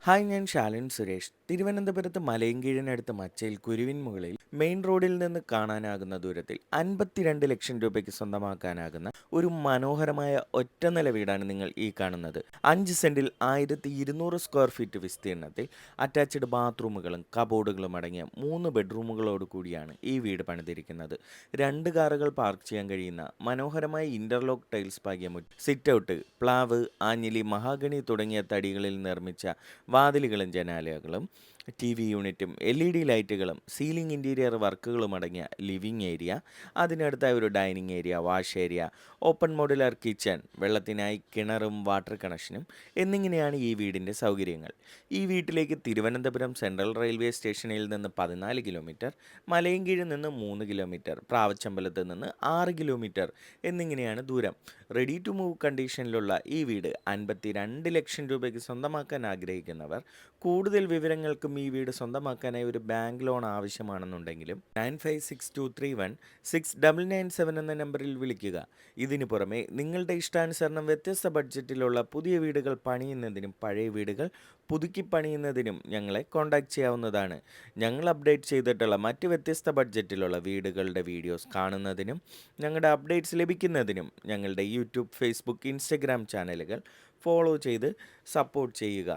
Hi, ഞാൻ ശാലിൻ സുരേഷ്. തിരുവനന്തപുരത്ത് മലയൻകീഴിനടുത്ത് മച്ചയിൽ കുരുവിൻ മുകളിൽ മെയിൻ റോഡിൽ നിന്ന് കാണാനാകുന്ന ദൂരത്തിൽ 52 ലക്ഷം രൂപയ്ക്ക് സ്വന്തമാക്കാനാകുന്ന ഒരു മനോഹരമായ ഒറ്റനില വീടാണ് നിങ്ങൾ ഈ കാണുന്നത്. 5 സെന്റിൽ 1200 സ്ക്വയർ ഫീറ്റ് വിസ്തീർണത്തിൽ അറ്റാച്ച്ഡ് ബാത്റൂമുകളും കബോർഡുകളും അടങ്ങിയ 3 ബെഡ്റൂമുകളോട് കൂടിയാണ് ഈ വീട് പണിതിരിക്കുന്നത്. 2 കാറുകൾ പാർക്ക് ചെയ്യാൻ കഴിയുന്ന മനോഹരമായ ഇന്റർലോക്ക് ടൈൽസ് പാകിയ സിറ്റ് ഔട്ട്, പ്ലാവ്, ആഞ്ഞിലി, മഹാഗണി തുടങ്ങിയ തടികളിൽ നിർമ്മിച്ച വാതിലുകളും ജനാലകളും TV യൂണിറ്റും LED ലൈറ്റുകളും സീലിംഗ് ഇൻറ്റീരിയർ വർക്കുകളും അടങ്ങിയ ലിവിംഗ് ഏരിയ, അതിനടുത്തായി ഒരു dining area, wash area, open modular kitchen, വെള്ളത്തിനായി കിണറും വാട്ടർ കണക്ഷനും എന്നിങ്ങനെയാണ് ഈ വീടിൻ്റെ സൗകര്യങ്ങൾ. ഈ വീട്ടിലേക്ക് തിരുവനന്തപുരം സെൻട്രൽ റെയിൽവേ സ്റ്റേഷനിൽ നിന്ന് 14 കിലോമീറ്റർ, മലയൻകീഴിൽ നിന്ന് 3 കിലോമീറ്റർ, പ്രാവച്ചമ്പലത്ത് നിന്ന് 6 കിലോമീറ്റർ എന്നിങ്ങനെയാണ് ദൂരം. റെഡി ടു മൂവ് കണ്ടീഷനിലുള്ള ഈ വീട് 52 ലക്ഷം രൂപയ്ക്ക് സ്വന്തമാക്കാൻ ആഗ്രഹിക്കുന്നവർ, കൂടുതൽ വിവരങ്ങൾക്കും ഈ വീട് സ്വന്തമാക്കാനായി ഒരു ബാങ്ക് ലോൺ ആവശ്യമാണെന്നുണ്ടെങ്കിലും 9562316997 എന്ന നമ്പറിൽ വിളിക്കുക. ഇതിനു പുറമെ നിങ്ങളുടെ ഇഷ്ടാനുസരണം വ്യത്യസ്ത ബഡ്ജറ്റിലുള്ള പുതിയ വീടുകൾ പണിയുന്നതിനും പഴയ വീടുകൾ പുതുക്കി പണിയുന്നതിനും ഞങ്ങളെ കോൺടാക്ട് ചെയ്യാവുന്നതാണ്. ഞങ്ങൾ അപ്ഡേറ്റ് ചെയ്തിട്ടുള്ള മറ്റ് വ്യത്യസ്ത ബഡ്ജറ്റിലുള്ള വീടുകളുടെ വീഡിയോസ് കാണുന്നതിനും ഞങ്ങളുടെ അപ്ഡേറ്റ്സ് ലഭിക്കുന്നതിനും ഞങ്ങളുടെ യൂട്യൂബ്, ഫേസ്ബുക്ക്, ഇൻസ്റ്റഗ്രാം ചാനലുകൾ ഫോളോ ചെയ്ത് സപ്പോർട്ട് ചെയ്യുക.